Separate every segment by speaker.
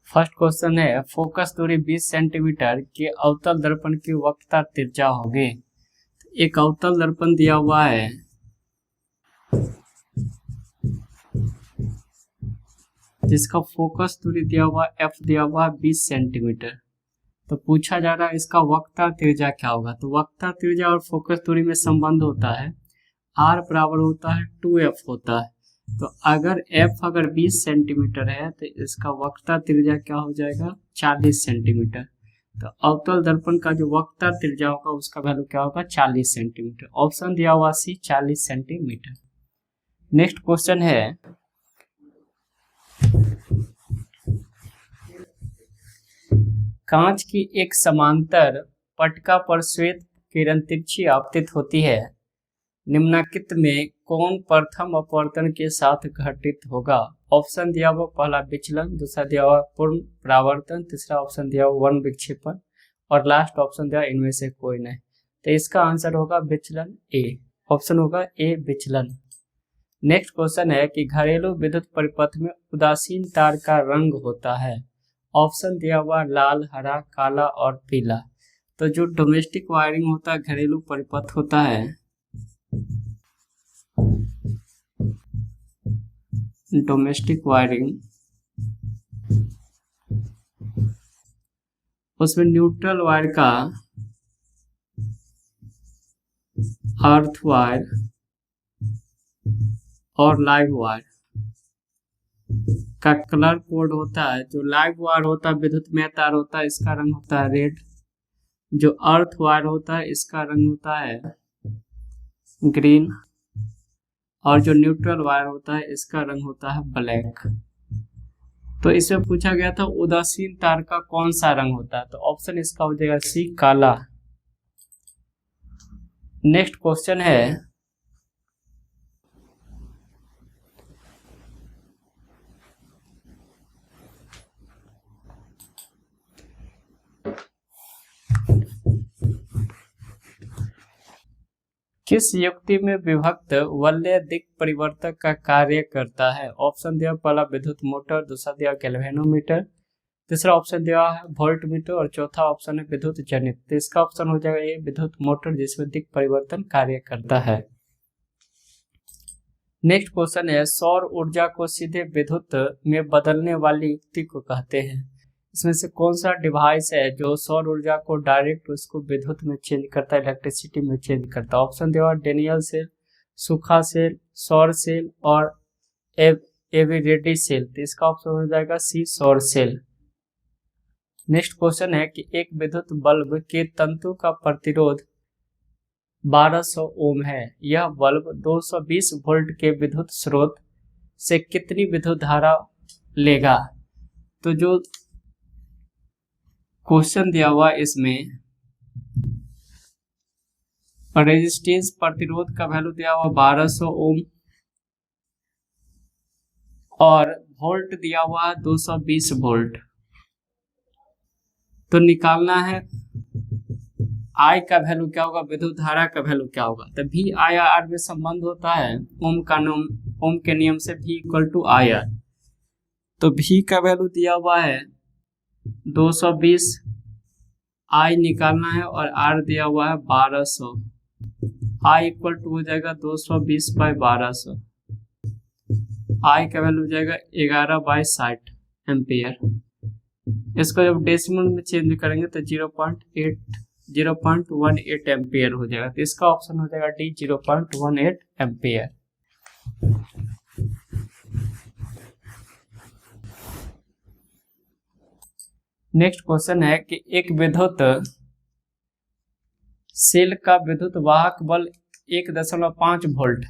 Speaker 1: First question है focus दूरी 20 centimetre के अवतल दर्पण की वक्रता त्रिज्या होगी। एक अवतल दर्पण दिया हुआ है जिसका फोकस दूरी दिया हुआ f दिया हुआ 20 सेंटीमीटर। तो पूछा जा रहा है इसका वक्रता त्रिज्या क्या होगा। तो वक्रता त्रिज्या और फोकस दूरी में संबंध होता है r बराबर होता है 2f होता है। तो अगर f अगर 20 सेंटीमीटर है तो इसका वक्रता त्रिज्या क्या हो जाएगा 40 सेंटीमीटर। तो अवतल दर्पण का जो वक्रता त्रिज्या होगा उसका वैल्यू क्या होगा 40 सेंटीमीटर। ऑप्शन दिया हुआ सी 40 सेंटीमीटर। नेक्स्ट क्वेश्चन है कांच की एक समांतर पट्टिका पर श्वेत किरण तिरछी आपतित होती है। निम्नलिखित में कौन प्रथम अपवर्तन के साथ घटित होगा। ऑप्शन दिया हुआ पहला विचलन, दूसरा दिया हुआ पूर्ण परावर्तन, तीसरा ऑप्शन दिया हुआ वर्ण विक्षेपण और लास्ट ऑप्शन दिया इनमें से कोई नहीं। तो इसका आंसर होगा विचलन ए। ऑप्शन होगा ए विचलन। नेक्स्ट क्वेश्चन है कि घरेलू विद्युत परिपथ में उदासीन तार का रंग होता है। ऑप्शन दिया हुआ लाल, हरा, काला और पीला। तो जो डोमेस्टिक वायरिंग होता है, घरेलू परिपथ होता है, डोमेस्टिक वायरिंग, उसमें न्यूट्रल वायर का, अर्थ वायर और लाइव वायर का कलर कोड होता है। जो लाइव वायर होता है, विद्युतमय तार होता है, इसका रंग होता है रेड। जो अर्थ वायर होता है इसका रंग होता है ग्रीन और जो न्यूट्रल वायर होता है इसका रंग होता है ब्लैक। तो इसमें पूछा गया था उदासीन तार का कौन सा रंग होता है। तो ऑप्शन इसका हो जाएगा सी काला। नेक्स्ट क्वेश्चन है किस युक्ति में विभक्त वलय दिक् परिवर्तक का कार्य करता है। ऑप्शन दिया पहला विद्युत मोटर, दूसरा दिया गैल्वेनोमीटर, तीसरा ऑप्शन दिया है वोल्ट मीटर और चौथा ऑप्शन है विद्युत जनित। तो इसका ऑप्शन हो जाएगा ये विद्युत मोटर जिसमें दिक् परिवर्तन कार्य करता है। नेक्स्ट क्वेश्चन है सौर ऊर्जा को सीधे विद्युत में बदलने वाली युक्ति को कहते हैं। इसमें से कौन सा डिवाइस है जो सौर ऊर्जा को डायरेक्ट उसको विद्युत में चेंज करता है, इलेक्ट्रिसिटी में चेंज करता है। ऑप्शन दिया डेनियल सेल, सूखा सेल, सौर सेल और एविरेडी सेल। तो इसका ऑप्शन हो जाएगा सी सौर सेल। नेक्स्ट क्वेश्चन है कि एक विद्युत बल्ब के तंतु का प्रतिरोध 1200 ओम है। यह बल्ब 220 वोल्ट के विद्युत स्रोत से कितनी विद्युत धारा लेगा। तो जो क्वेश्चन दिया हुआ इसमें रेजिस्टेंस प्रतिरोध का वैल्यू दिया हुआ 1200 ओम और वोल्ट दिया हुआ 220 वोल्ट। तो निकालना है आई का वैल्यू क्या होगा, विद्युत धारा का वैल्यू क्या होगा। तो भी आई आर में संबंध होता है ओम के नियम से भी इक्वल टू आई आर। तो भी का वैल्यू दिया हुआ है 220, आई निकालना है और आर दिया हुआ है 1200। आई इक्वल टू हो जाएगा 220 बाई 1200। आई का वैल्यू हो जाएगा 11/60 एम्पियर। इसको जब डेसिमल में चेंज करेंगे तो 0.18 एम्पियर हो जाएगा। तो इसका ऑप्शन हो जाएगा डी 0.18 एम्पियर। नेक्स्ट क्वेश्चन है कि एक विद्युत सेल का विद्युत वाहक बल 1.5 वोल्ट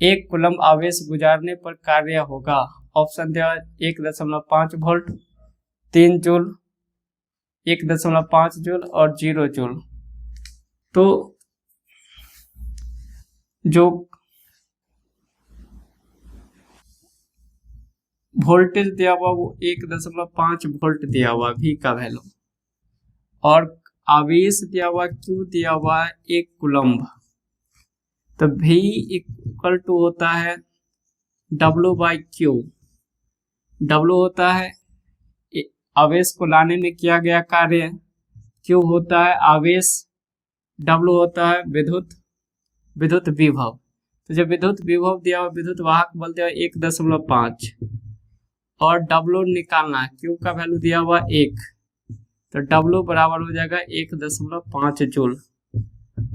Speaker 1: 1 कूलम्ब आवेश गुजारने पर कार्य होगा। ऑप्शन दिया 1.5 वोल्ट, 3 जूल, 1.5 जूल और 0 जूल। तो जो वोल्टेज दिया हुआ वो 1.5 वोल्ट दिया हुआ भी का वैल्यू और आवेश दिया हुआ क्यू दिया हुआ है 1 कूलम्ब। तो V इक्वल टू होता है W बाई क्यू। W होता है आवेश को लाने में किया गया कार्य। Q होता है आवेश, W होता है विद्युत विभव। तो जब विद्युत विभव दिया हुआ, विद्युत वाहक बल दिया 1.5 और W निकालना, Q का वैल्यू दिया हुआ 1, तो W बराबर हो जाएगा 1.5 जूल।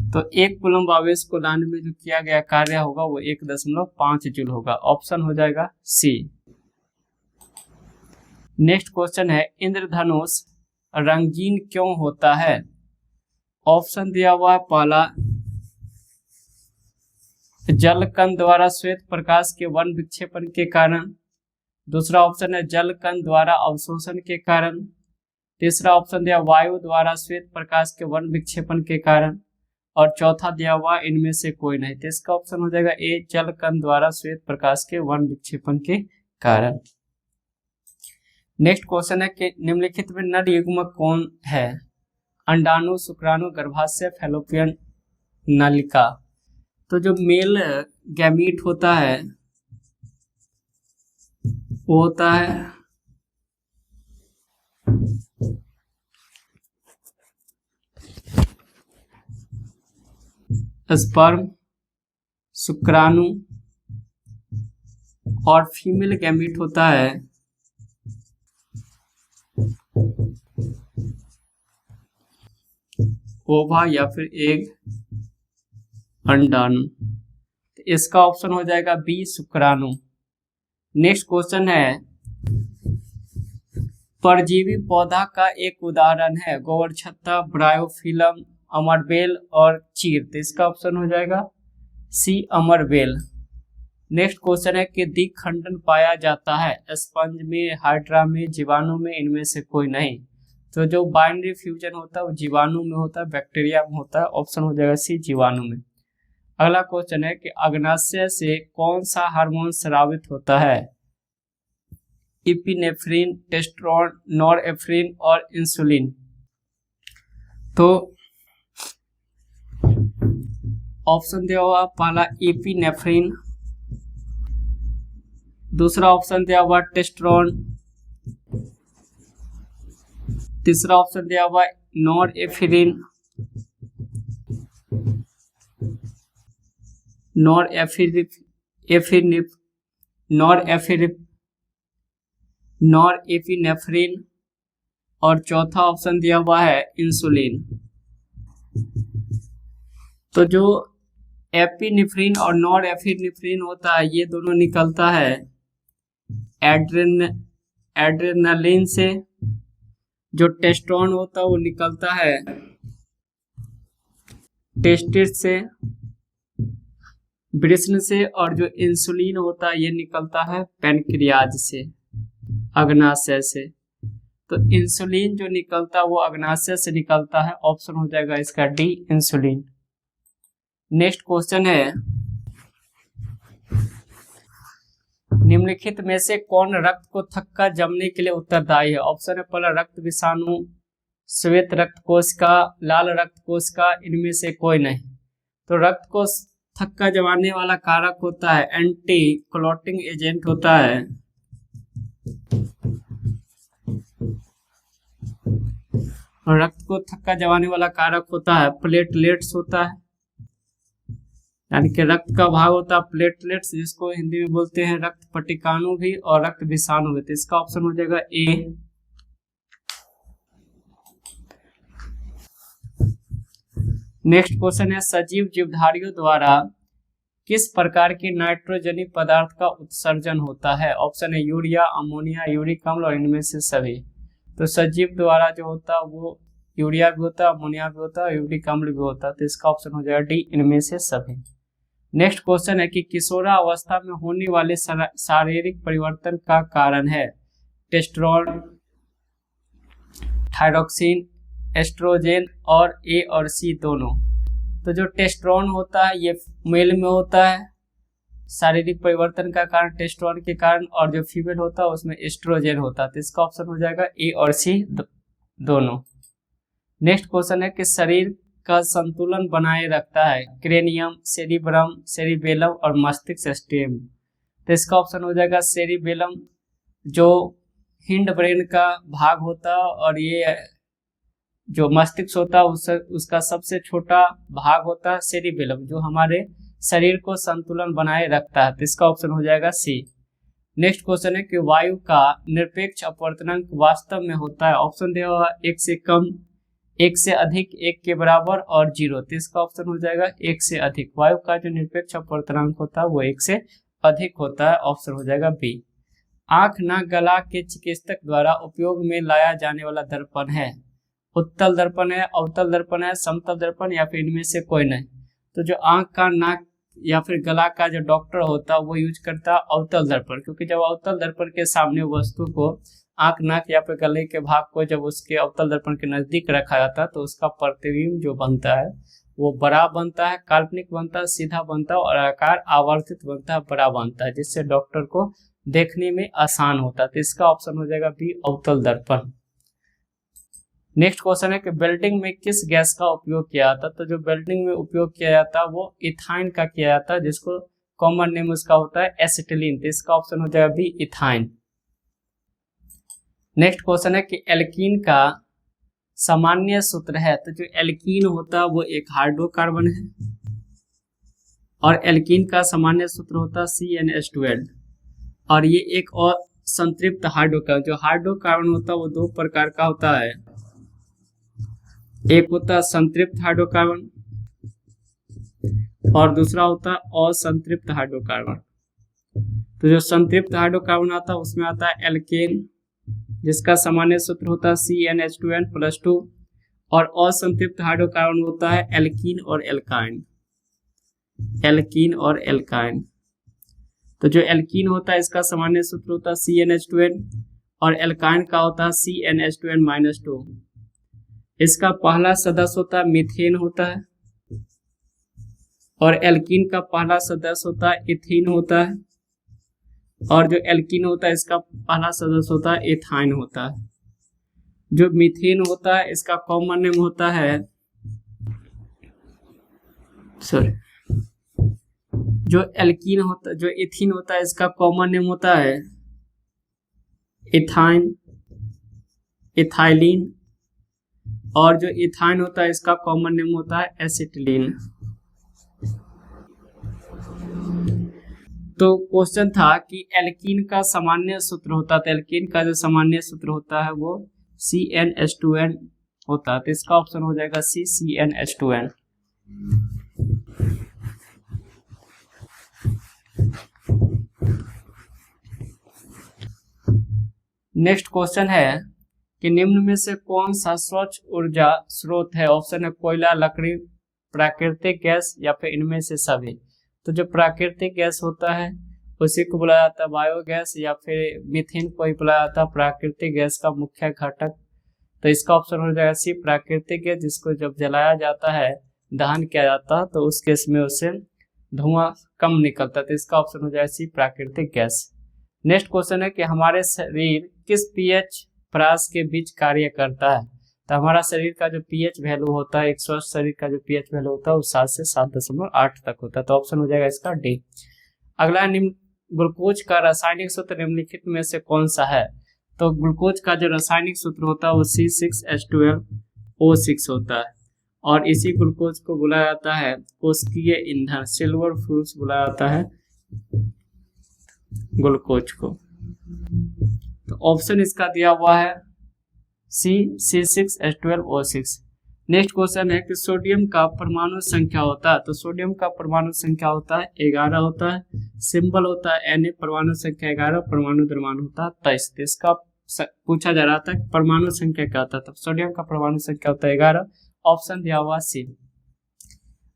Speaker 1: तो 1 कूलम्ब आवेश को लाने में जो किया गया कार्य होगा वो 1.5 जूल होगा। ऑप्शन हो जाएगा सी। नेक्स्ट क्वेश्चन है, इंद्रधनुष रंगीन क्यों होता है? ऑप्शन दिया हुआ है पहला, जल कण द्वारा श्वेत प्रकाश के वन विक्षेपण के कारण। दूसरा ऑप्शन है जल कण द्वारा अवशोषण के कारण। तीसरा ऑप्शन दिया वायु द्वारा श्वेत प्रकाश के वन विक्षेपण के कारण। और चौथा दिया हुआ इनमें से कोई नहीं। तो इसका ऑप्शन हो जाएगा ए, जल कण द्वारा श्वेत प्रकाश के वन विक्षेपण के कारण। नेक्स्ट क्वेश्चन है कि निम्नलिखित में नर युग्मक कौन है? अंडाणु, शुक्राणु, गर्भाशय, फैलोपियन नलिका। तो जो मेल गैमीट होता है वो होता है स्पर्म, शुक्राणु, और फीमेल गैमीट होता है ओवा या फिर एग, अंडाणु। तो इसका ऑप्शन हो जाएगा बी, शुक्राणु। नेक्स्ट क्वेश्चन है, परजीवी पौधा का एक उदाहरण है गोवरछत्ता, ब्रायोफिलम, अमरबेल और चीर। तो इसका ऑप्शन हो जाएगा सी, अमरबेल। नेक्स्ट क्वेश्चन है कि द्विखंडन पाया जाता है स्पंज में, हाइड्रा में, जीवाणु में, इनमें से कोई नहीं। तो जो बाइनरी फ्यूजन होता है वो जीवाणु में होता है, बैक्टीरिया में होता है। ऑप्शन हो जाएगा सी, जीवाणु में। अगला क्वेश्चन है कि अग्नाशय से कौन सा हार्मोन स्रावित होता है? इपिनेफ्रिन, टेस्टोस्टेरोन, नॉरएफ्रिन और इंसुलिन। तो ऑप्शन दिया हुआ पहला इपिनेफ्रिन, दूसरा ऑप्शन दिया हुआ टेस्टोस्टेरोन, तीसरा ऑप्शन दिया हुआ नॉरएफ्रिन, नॉरएपिनेफ्रिन, और चौथा ऑप्शन दिया हुआ है इंसुलिन। तो जो एपिनेफ्रिन और नॉरएपिनेफ्रिन होता है ये दोनों निकलता है एड्रेनलिन से। जो टेस्टोस्टेरोन होता है वो निकलता है टेस्टिस से, वृषण से, और जो इंसुलिन होता है ये निकलता है पैनक्रियाज से, अग्नाशय से। तो इंसुलिन जो निकलता है वो अग्नाशय से निकलता है। ऑप्शन हो जाएगा इसका डी, इंसुलिन। नेक्स्ट क्वेश्चन है, निम्नलिखित में से कौन रक्त को थक्का जमने के लिए उत्तरदायी है? ऑप्शन है पहला रक्त विषाणु, श्वेत रक्त कोशिका, लाल रक्त कोशिका, इनमें से कोई नहीं। तो रक्त को थक्का जमाने वाला कारक होता है एंटी क्लॉटिंग एजेंट होता है, और रक्त को थक्का जमाने वाला कारक होता है प्लेटलेट्स होता है, यानी कि रक्त का भाग होता है प्लेटलेट्स, जिसको हिंदी में बोलते हैं रक्त पटिकाणु भी और रक्त विषाणु भी। तो इसका ऑप्शन हो जाएगा ए। नेक्स्ट क्वेश्चन है, सजीव जीवधारियों द्वारा किस प्रकार की नाइट्रोजनी पदार्थ का उत्सर्जन होता है? ऑप्शन है यूरिया, अमोनिया, यूरिक अम्ल और इनमें से सभी। तो सजीव द्वारा जो होता है वो यूरिया भी होता है, अमोनिया भी होता है, यूरिक अम्ल भी होता है। तो इसका ऑप्शन हो जाएगा डी, इनमें से सभी। नेक्स्ट क्वेश्चन है कि किशोरावस्था में होने वाले शारीरिक परिवर्तन का कारण है टेस्टोस्टेरोन, थायरोक्सिन, एस्ट्रोजेन और ए और सी दोनों। तो जो टेस्टोस्टेरोन होता है ये मेल में होता है, शारीरिक परिवर्तन का कारण टेस्टोस्टेरोन के कारण, और जो फीमेल होता है उसमें एस्ट्रोजेन होता है। तो इसका ऑप्शन हो जाएगा ए और सी दोनों। नेक्स्ट क्वेश्चन है कि शरीर का संतुलन बनाए रखता है क्रेनियम, सेरिब्रम, सेरिबेलम और मस्तिष्क स्टेम। तो इसका ऑप्शन हो जाएगा सेरिबेलम, जो हिंड ब्रेन का भाग होता है, और ये जो मस्तिष्क होता है उसका सबसे छोटा भाग होता है सेरिबेलम, जो हमारे शरीर को संतुलन बनाए रखता है। तो इसका ऑप्शन हो जाएगा सी। नेक्स्ट क्वेश्चन है कि वायु का निरपेक्ष अपवर्तनांक वास्तव में होता है। ऑप्शन दिया हुआ 1 से कम, 1 से अधिक, 1 के बराबर और 0। तो इसका ऑप्शन हो जाएगा 1 से अधिक। वायु का जो निरपेक्ष अपवर्तनांक होता है वो 1 से अधिक होता है। ऑप्शन हो जाएगा बी। आंख नाक गला के चिकित्सक द्वारा उपयोग में लाया जाने वाला दर्पण है। उत्तल दर्पण है, अवतल दर्पण है, समतल दर्पण, या फिर इनमें से कोई नहीं। तो जो आंख का, नाक या फिर गला का जो डॉक्टर होता है वो यूज करता है अवतल दर्पण, क्योंकि जब अवतल दर्पण के सामने वस्तु को, आंख नाक या फिर गले के भाग को जब उसके अवतल दर्पण के नजदीक रखा जाता है तो उसका प्रतिबिंब जो बनता है वो बड़ा बनता है, काल्पनिक बनता है, सीधा बनता है और आकार आवर्तित बनता है, बड़ा बनता है, जिससे डॉक्टर को देखने में आसान होता है। तो इसका ऑप्शन हो जाएगा बी, अवतल दर्पण। नेक्स्ट क्वेश्चन है कि वेल्डिंग में किस गैस का उपयोग किया जाता है। तो जो वेल्डिंग में उपयोग किया जाता है वो इथाइन का किया जाता है, जिसको कॉमन नेम उसका होता है एसिटिलीन। तो इसका ऑप्शन हो जाएगा बी, इथाइन। नेक्स्ट क्वेश्चन है कि एल्कीन का सामान्य सूत्र है। तो जो एल्कीन होता है वो एक हाइड्रोकार्बन है, और एल्कीन का सामान्य सूत्र होता है CnH2n, और ये एक और संतृप्त हाइड्रोकार्बन। जो हाइड्रोकार्बन होता है वो दो प्रकार का होता है, एक होता है संतृप्त हाइड्रोकार्बन और दूसरा होता है असंतृप्त हाइड्रोकार्बन। तो जो संतृप्त हाइड्रोकार्बन आता है उसमें आता है एल्केन, जिसका सामान्य सूत्र होता है CnH2n+2, और असंतृप्त हाइड्रोकार्बन होता है एल्कीन और एल्काइन। एल्कीन और एल्काइन। तो जो एल्कीन होता है इसका सामान्य सूत्र होता है CnH2n, और एल्काइन का होता है CnH2n-2। इसका पहला सदस्य होता है मीथेन होता है, और एल्कीन का पहला सदस्य होता है इथीन होता है, और जो एल्कीन होता है इसका पहला सदस्य होता है एथाइन होता है। जो मीथेन होता है इसका कॉमन नेम होता है, जो एल्कीन होता है, जो इथीन होता है इसका कॉमन नेम होता है इथाइन, इथाइलिन, और जो इथाइन होता है इसका कॉमन नेम होता है एसिटिलीन। तो क्वेश्चन था कि एल्कीन का सामान्य सूत्र होता है, तो एल्कीन का जो सामान्य सूत्र होता है वो CnH2n होता है। तो इसका ऑप्शन हो जाएगा सी, CnH2n। नेक्स्ट क्वेश्चन है कि निम्न में से कौन सा स्वच्छ ऊर्जा स्रोत है। ऑप्शन है कोयला, लकड़ी, प्राकृतिक गैस, या फिर इनमें से सभी। तो जो प्राकृतिक गैस होता है उसी को बुलाया जाता है बायोगैस, या फिर मीथेन को ही बुलाया जाता है प्राकृतिक गैस का मुख्य घटक। तो इसका ऑप्शन हो जाएगा सी, प्राकृतिक गैस, जिसको जब जलाया जाता है, दहन किया जाता है, तो उस केस में उससे धुआं कम निकलता है। तो इसका ऑप्शन हो जाएगा सी, प्राकृतिक गैस। नेक्स्ट क्वेश्चन है कि हमारे शरीर किस pH परास के बीच कार्य करता है। तो हमारा शरीर का जो pH वैल्यू होता है, एक स्वस्थ शरीर का जो pH वैल्यू होता है वो 7 से 7.8 तक होता है। तो ऑप्शन हो जाएगा इसका डी। अगला निम्न ग्लूकोज का रासायनिक सूत्र निम्नलिखित में से कौन सा है। तो ग्लूकोज का जो रासायनिक सूत्र होता है वो C6H12O6 होता है, और इसी ग्लूकोज को बुलाया जाता है कोशिकीय ईंधन, सिल्वर फ्यूल्स बुलाया जाता है ग्लूकोज को। तो ऑप्शन इसका दिया हुआ है सी, C6H12O6। नेक्स्ट क्वेश्चन है कि सोडियम का परमाणु संख्या होता है। तो सोडियम का परमाणु संख्या होता है 11 होता है, सिंबल होता है Na, परमाणु संख्या 11, परमाणु द्रव्यमान होता है 23। तो इसका पूछा जा रहा था कि परमाणु संख्या क्या होता है। तो सोडियम का परमाणु संख्या होता है 11, ऑप्शन दिया हुआ सी।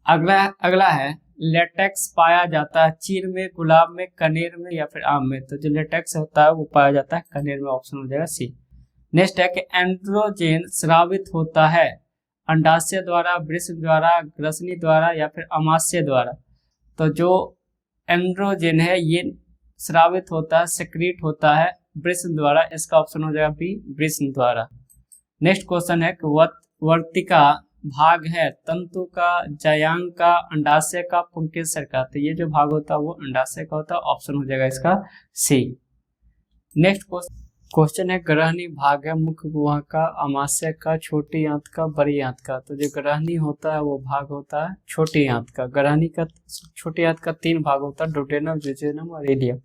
Speaker 1: अगला है लेटेक्स पाया जाता है चीर में, गुलाब में, कनेर में, या फिर आम में। तो जो लेटेक्स होता है वो पाया जाता है कनेर में, ऑप्शन हो जाएगा सी। नेक्स्ट है कि एंड्रोजन स्रावित होता है अंडाशय द्वारा, वृषण द्वारा, ग्रसनी द्वारा, या फिर अमाशय द्वारा। तो जो एंड्रोजन है ये स्रावित होता है, सेक्रेट होता है वृषण द्वारा। इसका ऑप्शन हो जाएगा बी, वृषण द्वारा। नेक्स्ट क्वेश्चन है कि वर्तिका भाग है तंतु का, जयांग का, अंडाशय का, पुंकेसर का। तो ये जो भाग होता है वो अंडाशय का होता है, ऑप्शन हो जाएगा इसका सी। नेक्स्ट क्वेश्चन क्वेश्चन है ग्रहणी भाग है मुख्य गुहा का, अमाशय का, छोटी आंत का, बड़ी आंत का। तो जो ग्रहणी होता है वो भाग होता है छोटी आंत का। ग्रहणी का छोटी आंत का 3 भाग होता है, डुडेनम, जेजुनम और इलियम।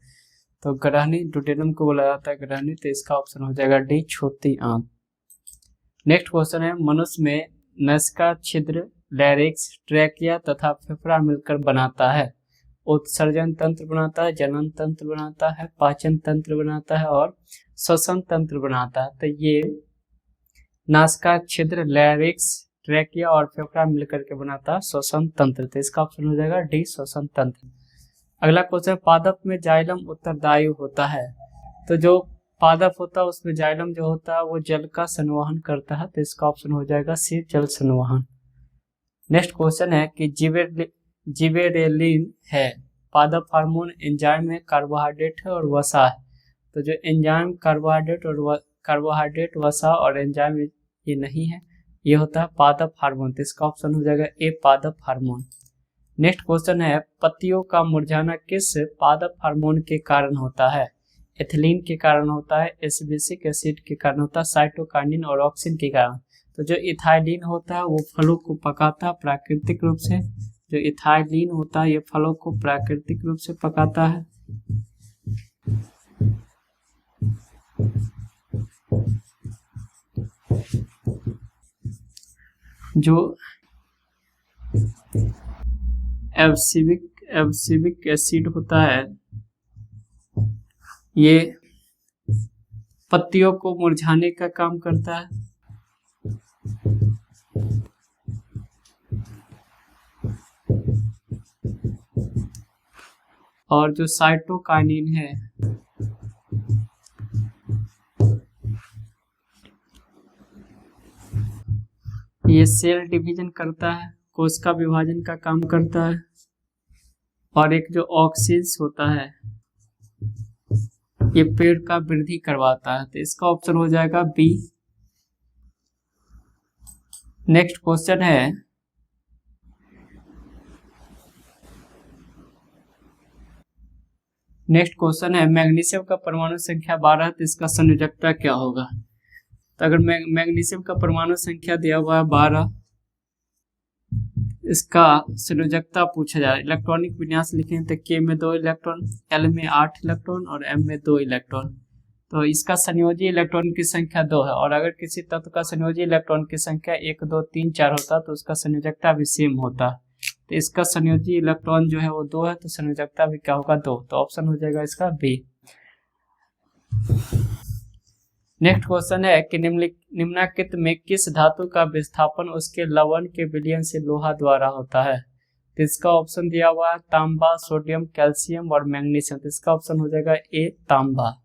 Speaker 1: तो ग्रहणी डुडेनम को बोला जाता है ग्रहणी, तो इसका ऑप्शन हो जाएगा डी, छोटी आंत। नेक्स्ट क्वेश्चन है मनुष्य में नसिका छिद्र, लैरिक्स, ट्रैकिया तथा फेफड़ा मिलकर बनाता है। उत्सर्जन तंत्र बनाता है, जनन तंत्र बनाता है, पाचन तंत्र बनाता है और श्वसन तंत्र बनाता है। तो ये नासिका छिद्र, लैरिक्स, ट्रैकिया और फेफड़ा मिलकर के बनाता है श्वसन तंत्र। तो इसका ऑप्शन हो जाएगा डी, श्वसन तंत्र। अगला क्वेश्चन, पादप में जाइलम उत्तरदायी होता है। तो जो पादप होता है उसमें जाइलम जो होता है वो जल का संवहन करता है। तो इसका ऑप्शन हो जाएगा सी, जल संवहन। नेक्स्ट क्वेश्चन है कि जिबेरेलिन है पादप हार्मोन, एंजाइम है, कार्बोहाइड्रेट है और वसा है। तो जो एंजाइम, कार्बोहाइड्रेट, वसा और एंजाइम ये नहीं है, ये होता है पादप हार्मोन। तो इसका ऑप्शन हो जाएगा ए, पादप हार्मोन। नेक्स्ट क्वेश्चन है पत्तियों का मुरझाना किस पादप हार्मोन के कारण होता है। एथिलीन के कारण होता है, एस्बेसिक एसिड के कारण होता है, साइटोकाइनिन और ऑक्सिन के कारण। तो जो इथाइलिन होता है वो फलों को पकाता है प्राकृतिक रूप से। जो इथाइलिन होता है ये फलों को प्राकृतिक रूप से पकाता है। जो एब्सिविक एसिड होता है ये पत्तियों को मुरझाने का काम करता है। और जो साइटोकाइनिन है ये सेल डिवीजन करता है, कोशिका विभाजन का काम करता है। और एक जो ऑक्सीन्स होता है ये पेड़ का वृद्धि करवाता है। तो इसका ऑप्शन हो जाएगा बी। नेक्स्ट क्वेश्चन है मैग्नीशियम का परमाणु संख्या 12, तो इसका संयोजकता क्या होगा। तो अगर मैग्नीशियम का परमाणु संख्या दिया हुआ है 12, इसका संयोजकता पूछा जाए, इलेक्ट्रॉनिक विन्यास लिखें तो के में 2 इलेक्ट्रॉन, एल में 8 इलेक्ट्रॉन और एम में 2 इलेक्ट्रॉन। तो इसका संयोजी इलेक्ट्रॉन की संख्या 2 है। और अगर किसी तत्व का संयोजी इलेक्ट्रॉन की संख्या 1, 2, 3, 4 होता तो उसका संयोजकता भी सेम होता। तो इसका संयोजी इलेक्ट्रॉन जो है वो 2 है, तो संयोजकता भी क्या होगा 2। तो ऑप्शन हो जाएगा इसका बी। नेक्स्ट क्वेश्चन है कि निम्नलिखित में किस धातु का विस्थापन उसके लवण के विलयन से लोहा द्वारा होता है। तो इसका ऑप्शन दिया हुआ है तांबा, सोडियम, कैल्शियम और मैग्नीशियम। तो इसका ऑप्शन हो जाएगा ए, तांबा।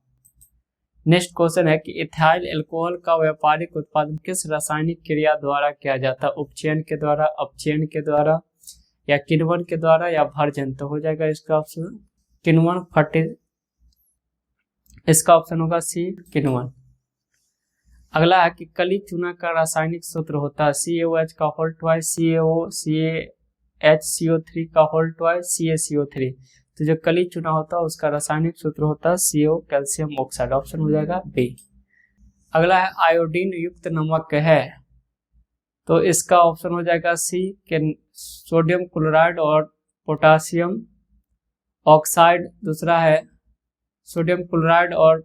Speaker 1: नेक्स्ट क्वेश्चन है कि इथाइल अल्कोहल का व्यापारिक उत्पादन किस रासायनिक क्रिया द्वारा किया जाता है। उपचयन के द्वारा, अपचयन के द्वारा या किण्वन के द्वारा या भर्जन। तो हो जाएगा इसका ऑप्शन किण्वन, इसका ऑप्शन होगा सी, किण्वन। अगला है कि कली चूना का रासायनिक सूत्र होता है CaOH का होल ट्वाइस, CaHCO3 का होल ट्वाइस, CaCO3। तो जो कली चूना होता है उसका रासायनिक सूत्र होता है CO, कैल्शियम ऑक्साइड। ऑप्शन हो जाएगा बी। अगला है आयोडीन युक्त नमक है, तो इसका ऑप्शन हो जाएगा सी, के सोडियम क्लोराइड और पोटासियम ऑक्साइड। दूसरा है सोडियम क्लोराइड और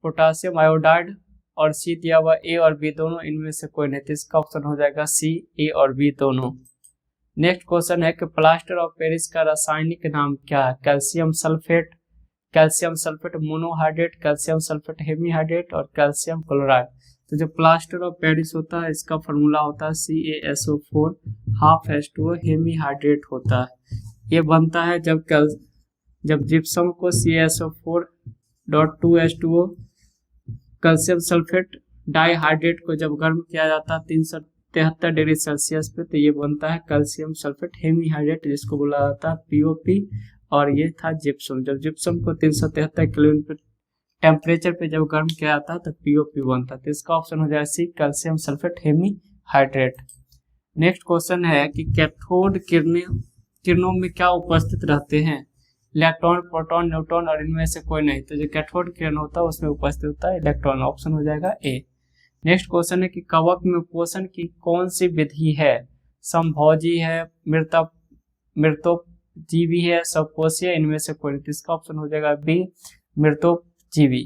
Speaker 1: पोटासियम आयोडाइड। और सी दिया हुआ ए और बी दोनों, इनमें से कोई नहीं। तो इसका ऑप्शन हो जाएगा सी, ए और बी दोनों। नेक्स्ट क्वेश्चन है कि प्लास्टर ऑफ पेरिस का रासायनिक नाम क्या है। Calcium sulphate, calcium sulphate monohydrate, calcium sulphate hemihydrate और कैल्शियम क्लोराइड। तो जो प्लास्टर ऑफ पेरिस होता है इसका फॉर्मूला होता है CaSO4 हाफ H2O हेमीहाइड्रेट होता है। ये बनता है जब जिप्सम को CaSO4.2H2O, कैल्शियम सल्फेट डाइहाइड्रेट को जब गर्म किया जाता है 373 डिग्री सेल्सियस पे, तो ये बनता है कैल्शियम सल्फेट हेमीहाइड्रेट, जिसको बोला जाता है POP। और ये था जिप्सम। जब जिप्सम को 373 केल्विन टेम्परेचर पे जब गर्म किया जाता है तो POP बनता है। तो इसका ऑप्शन हो जाएगा C, calcium sulphate hemihydrate. Next question है कि कैथोड किरणों में क्या उपस्थित रहते हैं। इलेक्ट्रॉन, प्रोटॉन, न्यूट्रॉन और इनमें से कोई नहीं। तो जो कैथोड किरण होता है उसमें उपस्थित होता है इलेक्ट्रॉन। ऑप्शन हो जाएगा ए। नेक्स्ट क्वेश्चन है कि कवक में पोषण की कौन सी विधि है? समभोजी है, मृतोपजीवी है, स्वकोषीय, इनमें से कोई नहीं। इसका ऑप्शन हो जाएगा बी, मृतोपजीवी।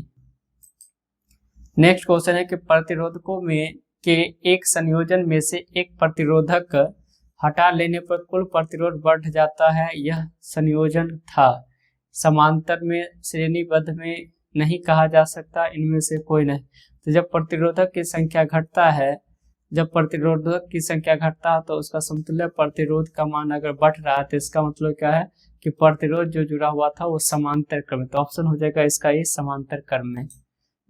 Speaker 1: नेक्स्ट क्वेश्चन है कि प्रतिरोधकों में के एक संयोजन में से एक प्रतिरोधक हटा लेने पर कुल प्रतिरोध बढ़ जाता है, यह संयोजन था। समांतर में, श्रेणीबद्ध में, नहीं कहा जा सकता, इनमें से कोई नहीं। तो जब प्रतिरोधक की संख्या घटता है, तो उसका समतुल्य प्रतिरोध का मान अगर बढ़ रहा है तो इसका मतलब क्या है कि प्रतिरोध जो जुड़ा हुआ था वो समांतर क्रम में। तो ऑप्शन हो जाएगा इसका ये, समांतर क्रम में।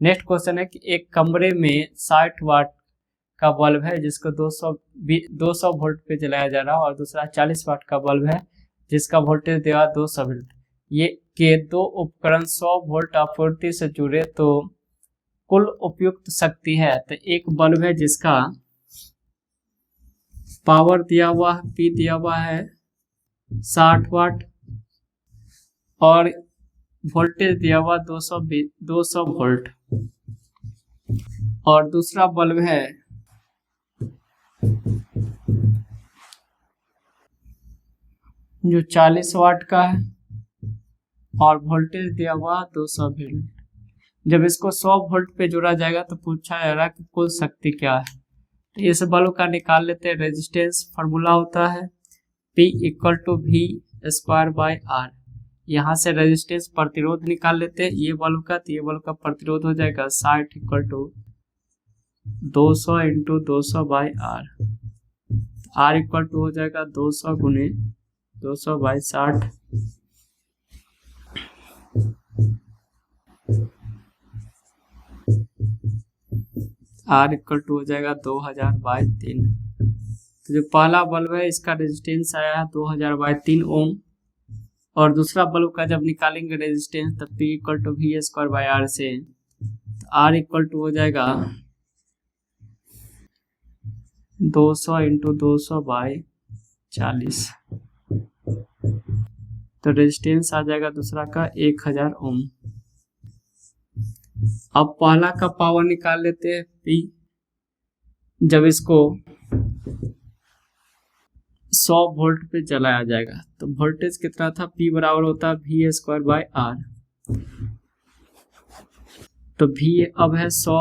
Speaker 1: नेक्स्ट क्वेश्चन है कि एक कमरे में 60 वाट का बल्ब है जिसको 200 वोल्ट पे जलाया जा रहा है, और दूसरा 40 वाट का बल्ब है जिसका वोल्टेज दिया 200 वोल्ट। ये के दो उपकरण 100 वोल्ट आपूर्ति से जुड़े तो कुल उपयुक्त शक्ति है। तो एक बल्ब है जिसका पावर दिया हुआ है, P दिया हुआ है 60 वाट, और वोल्टेज दिया हुआ 200 वोल्ट, और दूसरा बल्ब है जो 40 वाट का है और वोल्टेज दिया हुआ 200 वोल्ट। जब इसको 100 वोल्ट पे जोड़ा जाएगा तो पूछा जा रहा है कि कुल शक्ति क्या है। तो इस बल्ब का निकाल लेते हैं। रेजिस्टेंस फार्मूला होता है P = V²/R। यहाँ से रेजिस्टेंस प्रतिरोध निकाल लेते हैं ये बल्ब का। तो ये बल्ब का प्रतिरोध हो जाएगा 60 = 200 × 200/R। R = हो जाएगा 200 × 200/60। R = हो जाएगा 2000/3। तो जो पहला बल्ब है इसका रेजिस्टेंस आया है 2000/3 ओम, और दूसरा बल्ब का जब निकालेंगे रेजिस्टेंस तब P = V²/R से R = हो जाएगा 200 × 200/40। तो रेजिस्टेंस आ जाएगा दूसरा का 1000 ओम। अब पहला का पावर निकाल लेते हैं P। जब इसको 100 वोल्ट पे जलाया जाएगा तो वोल्टेज कितना था? P बराबर होता है V²/R। तो V अब है 100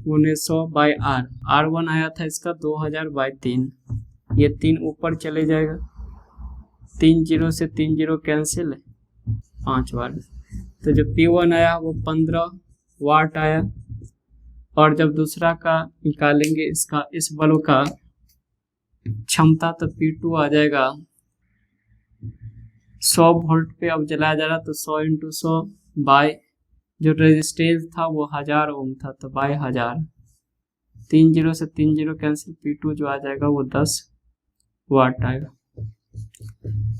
Speaker 1: × 100/R। R1 आया था इसका 2000/3। ये 3 ऊपर चले जाएगा, 3 0 से 3 0 कैंसिल, 5 बार। तो जो P1 आया वो 15 वाट आया, और जब दूसरा का निकालेंगे इसका, इस बल्ब का क्षमता, तो P2 आ जाएगा 100 वोल्ट पे अब जलाया जा रहा, तो 100 × 100 बाय जो रेजिस्टेंस था वो 1000 ओम था, तो बाय 1000। 3 0 से 3 0 कैंसिल, P2 जो आ जाएगा वो 10 वाट आएगा।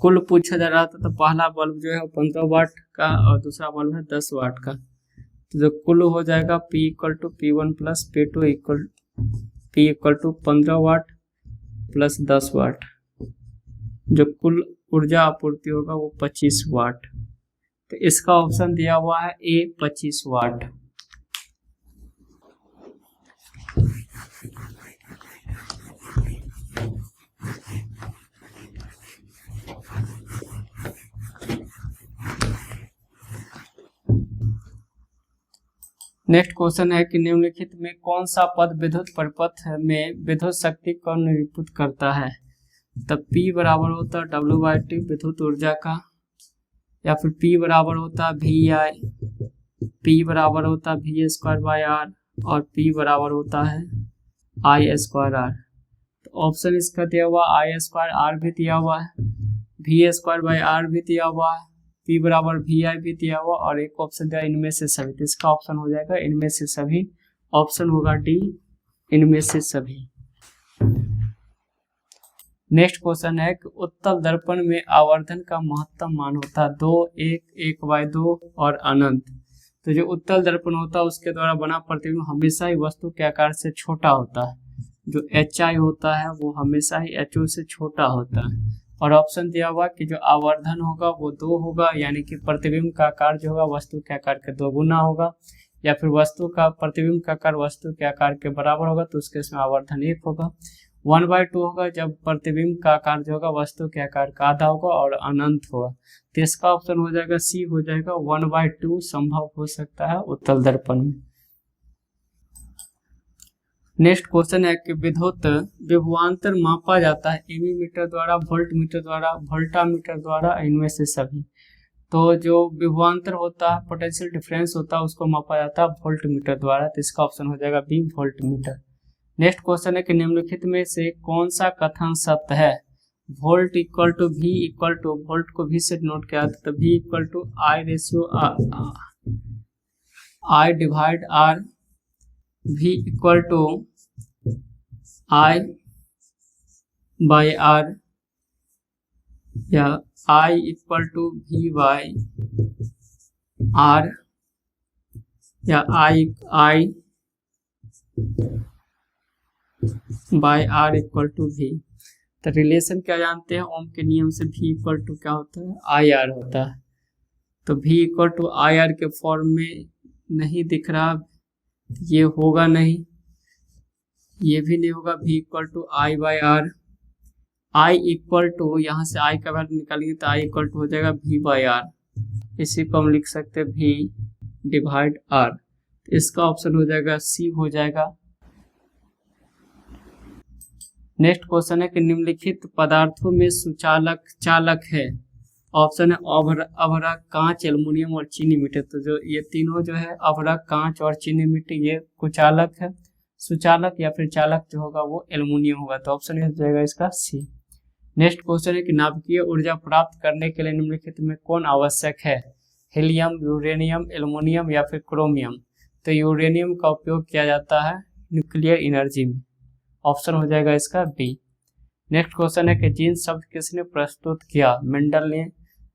Speaker 1: कुल पूछा जा रहा था तो पहला बल्ब जो है वो 15 वाट का और दूसरा बल्ब है 10 वाट का। तो जो कुल हो जाएगा P = P1 + P2 P = 15 वाट + 10 वाट। जो कुल ऊर्जा आपूर्ति होगा वो 25 वाट। तो इसका ऑप्शन दिया हुआ है A, 25 वाट। नेक्स्ट क्वेश्चन है कि निम्नलिखित में कौन सा पद विद्युत परिपथ में विद्युत शक्ति को निरूपित करता है? तब P बराबर होता है W/T विद्युत ऊर्जा का, या फिर P बराबर होता है VI, P बराबर होता है V²/R, और P बराबर होता है I²R। तो ऑप्शन इसका दिया हुआ I²R भी दिया हुआ है, V²/R भी दिया हुआ है, P बराबर VI भी दिया हुआ, और एक ऑप्शन दिया इनमें से सभी। तो इसका ऑप्शन हो जाएगा इनमें से सभी। ऑप्शन होगा डी, इनमें से सभी। नेक्स्ट क्वेश्चन है कि उत्तल दर्पण में आवर्धन का महत्तम मान होता है 2, 1, 1/2 और अनंत। तो जो उत्तल दर्पण होता है उसके द्वारा बना प्रतिबिंब हमेशा ही वस्तु के आकार से छोटा होता है। जो HI होता है वो हमेशा ही HO से छोटा होता है। और ऑप्शन दिया हुआ कि जो आवर्धन होगा वो 2 होगा, यानी कि प्रतिबिंब का आकार जो होगा वस्तु के आकार के 2 गुना होगा, या फिर वस्तु का प्रतिबिंब का आकार वस्तु के आकार के बराबर होगा तो उसके इसमें आवर्धन 1 होगा। 1/2 होगा जब प्रतिबिंब का आकार जो होगा वस्तु के आकार का आधा होगा और अनंत होगा। तो इसका ऑप्शन हो जाएगा सी हो जाएगा, 1/2 संभव हो सकता है उत्तल दर्पण में। नेक्स्ट क्वेश्चन है कि विद्युत विभवांतर मापा जाता है एमीमीटर द्वारा, वोल्टमीटर द्वारा, वोल्टामीटर द्वारा, इनमें से सभी। तो जो विभवांतर होता है, पोटेंशियल डिफरेंस होता है, उसको मापा जाता है वोल्टमीटर द्वारा। तो इसका ऑप्शन हो जाएगा बी, वोल्टमीटर। नेक्स्ट क्वेश्चन है कि निम्नलिखित में से कौन सा कथन सत्य है? Volt equal to V equal to, volt को वी से नोट किया तो V equal to I ratio I divide R, V equal to I by R, या I equal to V by R, या I by R equal to V। तो relation क्या जानते हैं? ओम के नियम से V इक्वल टू क्या होता है? IR होता है। तो V इक्वल टू IR के फॉर्म में नहीं दिख रहा, ये होगा नहीं, ये भी नहीं होगा। V equal to I by R, I equal to, यहाँ से आई का वैल्यू निकालेंगे तो आई इक्वल टू हो जाएगा V बाई आर। इसी को हम लिख सकते हैं V डिवाइड आर। तो इसका ऑप्शन हो जाएगा सी हो जाएगा। नेक्स्ट क्वेश्चन है कि निम्नलिखित पदार्थों में सुचालक चालक है। ऑप्शन है अभ्रक, कांच, एल्युमिनियम और चीनी मिट्टी। तो जो ये तीनों जो है अभ्रक, कांच और चीनी मिट्टी, ये कुचालक है। सुचालक या फिर चालक जो होगा वो एल्युमिनियम होगा। तो ऑप्शन हो जाएगा इसका सी। नेक्स्ट क्वेश्चन है कि नाभिकीय ऊर्जा प्राप्त करने के लिए निम्नलिखित में कौन आवश्यक है? हीलियम, यूरेनियम, एल्युमिनियम या फिर क्रोमियम। तो यूरेनियम का उपयोग किया जाता है न्यूक्लियर एनर्जी में। ऑप्शन हो जाएगा इसका बी। नेक्स्ट क्वेश्चन है कि जीन शब्द किसने प्रस्तुत किया? मेंडल ने,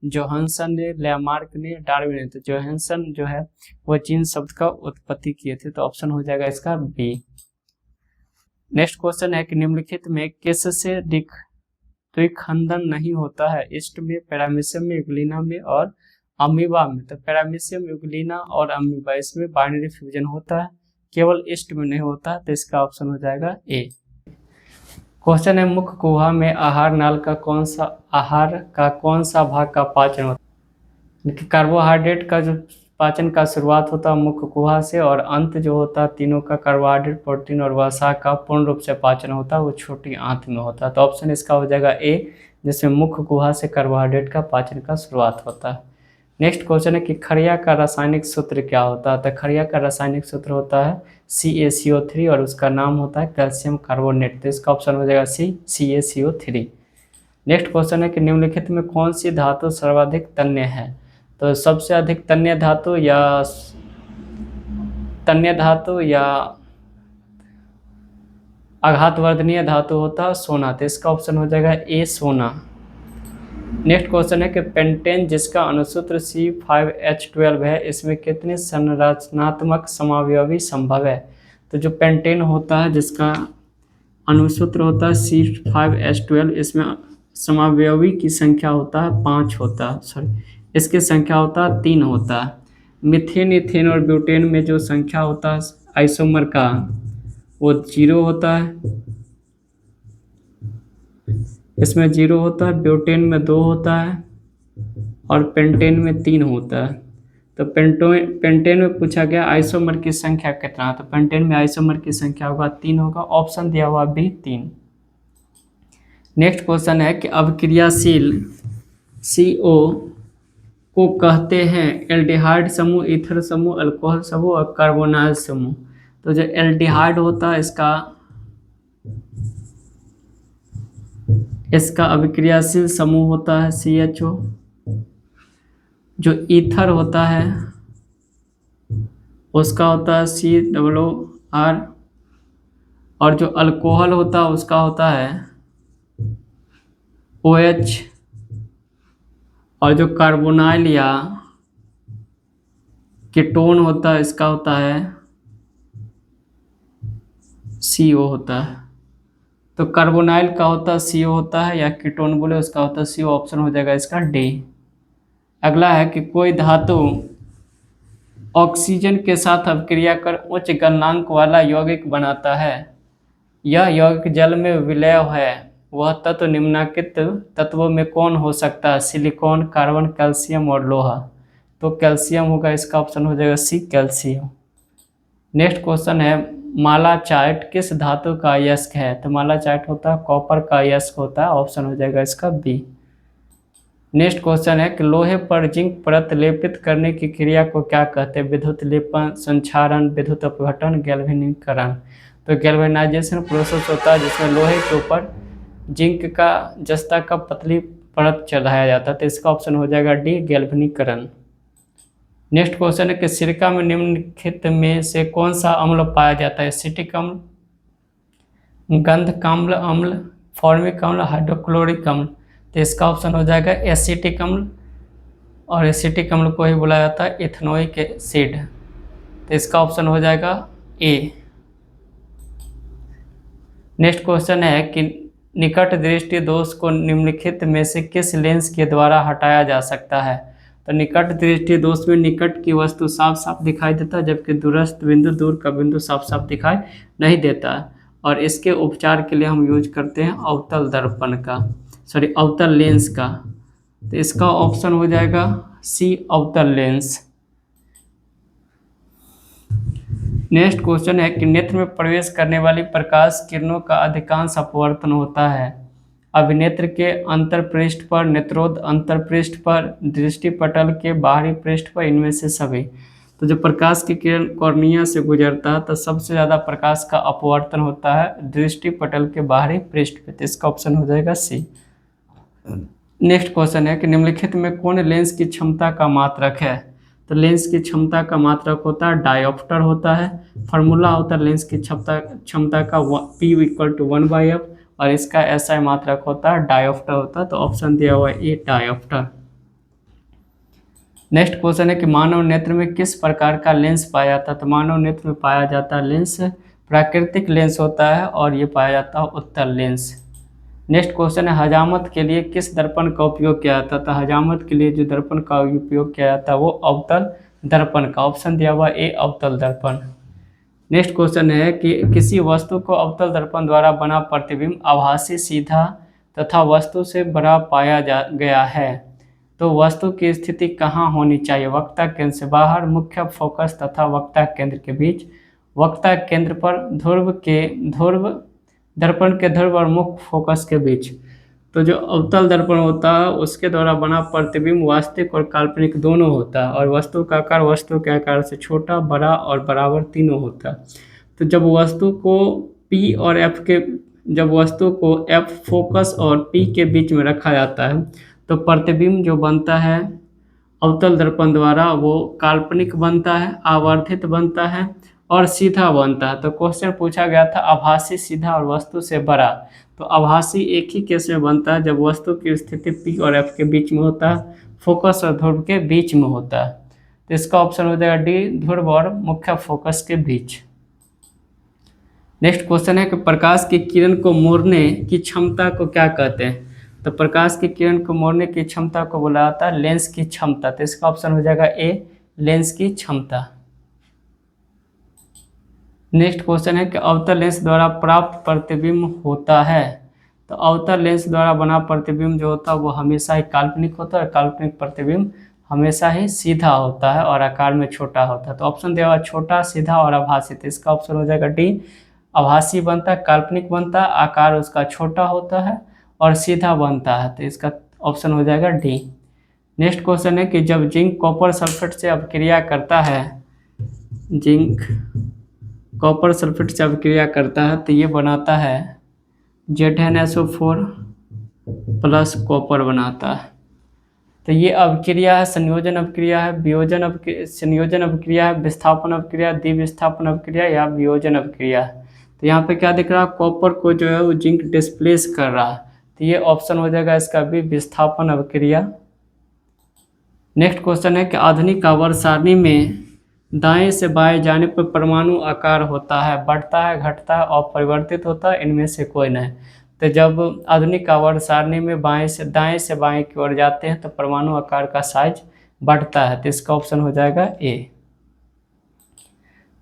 Speaker 1: जोहानसन ने, लैमार्क ने, डार्विन ने। तो जोहानसन जो है वो जीन शब्द का उत्पत्ति किए थे। तो ऑप्शन हो जाएगा इसका बी। नेक्स्ट क्वेश्चन है कि निम्नलिखित में किससे द्विखंडन नहीं होता है? ईस्ट में, पैरामीशियम में, यूग्लिना में और अमीबा में। तो पैरामीशियम, यूग्लिना और अमीबा, इसमें बाइनरी फ्यूजन होता है, केवल ईस्ट में नहीं होता। तो इसका ऑप्शन हो जाएगा ए। क्वेश्चन है मुख्य गुहा में आहार नाल का कौन सा भाग का पाचन होता है? कार्बोहाइड्रेट का जो पाचन का शुरुआत होता है मुख्य गुहा से, और अंत जो होता है तीनों का कार्बोहाइड्रेट, प्रोटीन और वसा का पूर्ण रूप से पाचन होता है वो छोटी आंत में होता है। तो ऑप्शन इसका हो जाएगा ए, जिसमें मुख्य गुहा से कार्बोहाइड्रेट का पाचन का शुरुआत होता है। नेक्स्ट क्वेश्चन है कि खड़िया का रासायनिक सूत्र क्या होता है? तो खड़िया का रासायनिक सूत्र होता है CaCO3 और उसका नाम होता है कैल्शियम कार्बोनेट। तो इसका ऑप्शन हो जाएगा सी, CaCO3। नेक्स्ट क्वेश्चन है कि निम्नलिखित में कौन सी धातु सर्वाधिक तन्य है? तो सबसे अधिक तन्य धातु या आघातवर्धनीय धातु होता है सोना। तो इसका ऑप्शन हो जाएगा ए, सोना। नेक्स्ट क्वेश्चन है कि पेंटेन जिसका अनुसूत्र C5H12 है, इसमें कितने संरचनात्मक समावयवी संभव है? तो जो पेंटेन होता है जिसका अनुसूत्र होता है C5H12, इसमें समावयवी की संख्या होता है 5 होता है, इसकी संख्या होता है 3 होता है। मिथेन, इथेन और ब्यूटेन में जो संख्या होता है आइसोमर का वो 0 होता है, इसमें 0 होता है, ब्यूटेन में 2 होता है और पेंटेन में 3 होता है। तो पेंटेन में पूछा गया आइसोमर की संख्या कितना है? तो पेंटेन में आइसोमर की संख्या होगा 3 होगा। ऑप्शन दिया हुआ भी 3। नेक्स्ट क्वेश्चन है कि अभिक्रियाशील CO को कहते हैं एल्डिहाइड समूह, ईथर समूह, अल्कोहल समूह और कार्बोनाइल समूह। तो जो एल्डिहाइड होता है इसका अभिक्रियाशील समूह होता है CHO। जो ईथर होता है उसका होता है COOR, और जो अल्कोहल होता है उसका होता है OH, और जो कार्बोनाइल या कीटोन होता है इसका होता है CO होता है। तो कार्बोनाइल का होता है CO होता है, या कीटोन बोले उसका होता है CO। ऑप्शन हो जाएगा इसका डी। अगला है कि कोई धातु ऑक्सीजन के साथ अभिक्रिया कर उच्च गलनांक वाला यौगिक बनाता है। यह यौगिक जल में विलय है। वह तत्व निम्नलिखित तत्वों में कौन हो सकता है? सिलिकॉन, कार्बन, कैल्शियम और लोहा। तो कैल्शियम होगा, इसका ऑप्शन हो जाएगा सी, कैल्शियम। नेक्स्ट क्वेश्चन है, मालाचाइट किस धातु का अयस्क है? तो मालाचाइट होता है कॉपर का अयस्क होता है। ऑप्शन हो जाएगा इसका बी। नेक्स्ट क्वेश्चन है कि लोहे पर जिंक परत लेपित करने की क्रिया को क्या कहते हैं? विद्युत लेपन, संक्षारण, विद्युत अपघटन, गैल्वेनीकरण। तो गैल्वेनाइजेशन प्रोसेस होता है जिसमें लोहे के ऊपर जिंक का जस्ता का पतली परत चढ़ाया जाता है। तो इसका ऑप्शन हो जाएगा डी, गैल्वेनीकरण। नेक्स्ट क्वेश्चन है कि सिरका में निम्नलिखित में से कौन सा अम्ल पाया जाता है? एसिटिक अम्ल, गंधकाम्ल अम्ल, फॉर्मिक अम्ल, हाइड्रोक्लोरिक अम्ल। तो इसका ऑप्शन हो जाएगा एसिटिक अम्ल, और एसिटिक अम्ल को ही बोला जाता है इथेनोइक एसिड। तो इसका ऑप्शन हो जाएगा ए। नेक्स्ट क्वेश्चन है कि निकट दृष्टि दोष को निम्नलिखित में से किस लेंस के द्वारा हटाया जा सकता है? तो निकट दृष्टि दोष में निकट की वस्तु साफ साफ दिखाई देता है, जबकि दूरस्थ बिंदु, दूर का बिंदु साफ साफ दिखाई नहीं देता है। और इसके उपचार के लिए हम यूज करते हैं अवतल दर्पण का, सॉरी अवतल लेंस का। तो इसका ऑप्शन हो जाएगा सी, अवतल लेंस। नेक्स्ट क्वेश्चन है कि नेत्र में प्रवेश करने वाली प्रकाश किरणों का अधिकांश अपवर्तन होता है। अभिनेत्र के अंतरपृष्ठ पर, नेत्रोद अंतरपृष्ठ पर, दृष्टिपटल के बाहरी पृष्ठ पर, इनमें से सभी। तो जब प्रकाश की किरण कॉर्निया से गुजरता है तो सबसे ज़्यादा प्रकाश का अपवर्तन होता है दृष्टिपटल के बाहरी पृष्ठ पे। तो इसका ऑप्शन हो जाएगा सी। नेक्स्ट क्वेश्चन है कि निम्नलिखित में कौन लेंस की क्षमता का मात्रक है? तो लेंस की क्षमता का मात्रक होता है डायोप्टर होता है। फार्मूला होता है लेंस की क्षमता का P = 1/f, और इसका SI मात्रक होता है डायोप्टर होता है। तो ऑप्शन दिया हुआ है ए, डायोप्टर। नेक्स्ट क्वेश्चन है कि मानव नेत्र में किस प्रकार का लेंस पाया जाता है? तो मानव नेत्र में पाया जाता है लेंस प्राकृतिक लेंस होता है, और ये पाया जाता है उत्तल लेंस। नेक्स्ट क्वेश्चन है, हजामत के लिए किस दर्पण का उपयोग किया जाता है? तो हजामत के लिए जो दर्पण का उपयोग किया जाता है वो अवतल दर्पण का। ऑप्शन दिया हुआ ए, अवतल दर्पण। नेक्स्ट क्वेश्चन है कि किसी वस्तु को अवतल दर्पण द्वारा बना प्रतिबिंब आभासी, सीधा तथा वस्तु से बड़ा पाया गया है। तो वस्तु की स्थिति कहाँ होनी चाहिए? वक्ता केंद्र से बाहर, मुख्य फोकस तथा वक्ता केंद्र के बीच, वक्ता केंद्र पर, ध्रुव दर्पण के ध्रुव और मुख्य फोकस के बीच। तो जो अवतल दर्पण होता है उसके द्वारा बना प्रतिबिंब वास्तविक और काल्पनिक दोनों होता है, और वस्तु का आकार वस्तु के आकार से छोटा, बड़ा और बराबर तीनों होता है। तो जब वस्तु को F फोकस और P के बीच में रखा जाता है तो प्रतिबिंब जो बनता है अवतल दर्पण द्वारा वो काल्पनिक बनता है, आवर्धित बनता है और सीधा बनता है। तो क्वेश्चन पूछा गया था आभासी, सीधा और वस्तु से बड़ा। तो आभासी एक ही केस में बनता है जब वस्तु की स्थिति P और F के बीच में होता है, फोकस और ध्रुव के बीच में होता है। तो इसका ऑप्शन हो जाएगा डी, ध्रुव और मुख्य फोकस के बीच। नेक्स्ट क्वेश्चन है कि प्रकाश की किरण को मोड़ने की क्षमता को क्या कहते हैं? तो प्रकाश की किरण को मोड़ने की क्षमता को बोला जाता है लेंस की क्षमता। तो इसका ऑप्शन हो जाएगा ए, लेंस की क्षमता। नेक्स्ट क्वेश्चन है कि अवतल लेंस द्वारा प्राप्त प्रतिबिंब होता है। तो अवतल लेंस द्वारा बना प्रतिबिंब जो होता है वो हमेशा ही काल्पनिक होता है, और काल्पनिक प्रतिबिंब हमेशा ही सीधा होता है और आकार में छोटा होता है। तो ऑप्शन दिया हुआ छोटा, सीधा और आभासी। तो इसका ऑप्शन हो जाएगा डी, आभासी बनता है, काल्पनिक बनता है, आकार उसका छोटा होता है और सीधा बनता है। तो इसका ऑप्शन हो जाएगा डी। नेक्स्ट क्वेश्चन है कि जब जिंक कॉपर सल्फेट से अभिक्रिया करता है, जिंक कॉपर सल्फेट से अभिक्रिया करता है तो ये बनाता है ZnSO4 प्लस कॉपर बनाता है। तो ये अभिक्रिया है, संयोजन अभिक्रिया है, संयोजन अभिक्रिया है, विस्थापन अभिक्रिया, द्विविस्थापन अभिक्रिया या वियोजन अभिक्रिया। तो यहाँ पे क्या दिख रहा है, कॉपर को जो है वो जिंक डिस्प्लेस कर रहा है। तो ये ऑप्शन हो जाएगा इसका भी, विस्थापन अभिक्रिया। नेक्स्ट क्वेश्चन है कि आधुनिक आवर्त सारणी में दाएं से बाएं जाने पर परमाणु आकार होता है, बढ़ता है, घटता है और परिवर्तित होता है, इनमें से कोई नहीं। तो जब आधुनिक आवर्त सारणी में दाएं से बाएं की ओर जाते हैं तो परमाणु आकार का साइज बढ़ता है, तो इसका ऑप्शन हो जाएगा ए।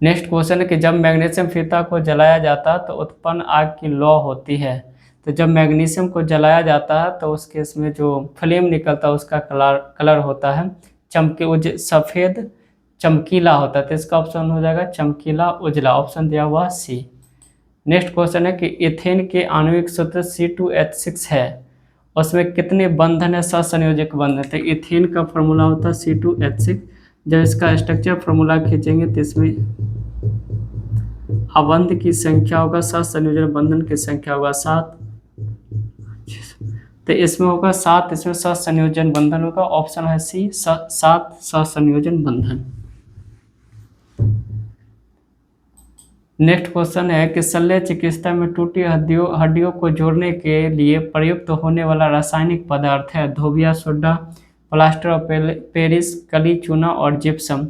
Speaker 1: नेक्स्ट क्वेश्चन है कि जब मैग्नीशियम फीता को जलाया जाता है तो उत्पन्न आग की लौ होती है। तो जब मैग्नीशियम को जलाया जाता है तो उसके इसमें जो फ्लेम निकलता है उसका कलर होता है सफ़ेद चमकीला होता है, तो इसका ऑप्शन हो जाएगा चमकीला उजला, ऑप्शन दिया हुआ सी। नेक्स्ट क्वेश्चन है कि इथेन के आणविक सूत्र C2H6 है, उसमें कितने बंधन है सहसंयोजक बंधन। तो इथेन का फॉर्मूला होता है C2H6। जब इसका स्ट्रक्चर फॉर्मूला खींचेंगे तो इसमें अबंध की संख्या होगा, सहसंयोजन बंधन की संख्या होगा 7, तो इसमें होगा 7, इसमें सहसंयोजन बंधन होगा, ऑप्शन है सी 7 सहसंयोजन बंधन। नेक्स्ट क्वेश्चन है कि शल्य चिकित्सा में टूटी हड्डियों को जोड़ने के लिए प्रयुक्त होने वाला रासायनिक पदार्थ है धोबिया सोडा, प्लास्टर ऑफ पेरिस, कली चूना और जिप्सम।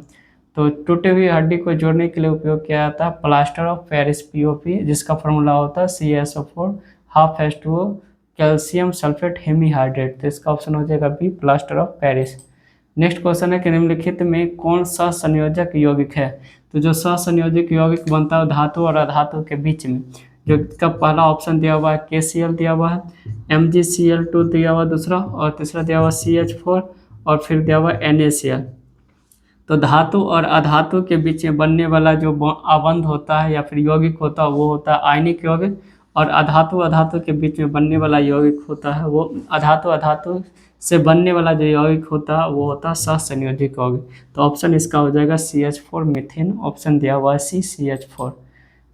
Speaker 1: तो टूटी हुई हड्डी को जोड़ने के लिए उपयोग किया जाता है प्लास्टर ऑफ पेरिस POP, जिसका फॉर्मूला होता है CaSO4 ½ कैल्शियम सल्फेट हेमीहाइड्रेट, तो इसका ऑप्शन हो जाएगा B plaster of Paris. Next question है कि निम्नलिखित में कौन सा संयोजक यौगिक है। तो जो सहसंयोजक यौगिक बनता है धातु और अधातु के बीच में, जो इसका पहला ऑप्शन दिया हुआ है KCl दिया हुआ है, MgCl2 दिया हुआ दूसरा, और तीसरा दिया हुआ CH4 और फिर दिया हुआ NaCl। तो धातु और अधातु के बीच में बनने वाला जो आबंध होता है या फिर यौगिक होता है वो होता है आयनिक यौगिक, और अधातु के बीच में बनने वाला यौगिक होता है वो अधातु से बनने वाला जो यौगिक होता है वो होता है सहसंयोजक यौगिक। तो ऑप्शन इसका हो जाएगा CH4 मीथेन, ऑप्शन दिया हुआ है सी CH4।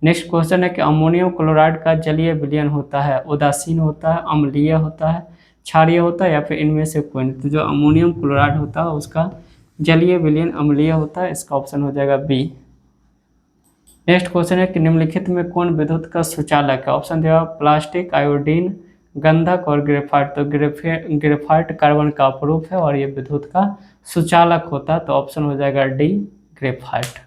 Speaker 1: नेक्स्ट क्वेश्चन है कि अमोनियम क्लोराइड का जलीय विलयन होता है उदासीन होता है, अम्लीय होता है, क्षारीय होता है या फिर इनमें से कोई नहीं। तो जो अमोनियम क्लोराइड होता है उसका जलीय विलयन अम्लीय होता है, इसका ऑप्शन हो जाएगा बी। नेक्स्ट क्वेश्चन है कि निम्नलिखित में कौन विद्युत का सुचालक है। ऑप्शन दिया प्लास्टिक, आयोडीन, गंधक और ग्रेफाइट। तो ग्रेफाइट कार्बन का अपरूप है और ये विद्युत का सुचालक होता है, तो ऑप्शन हो जाएगा डी ग्रेफाइट।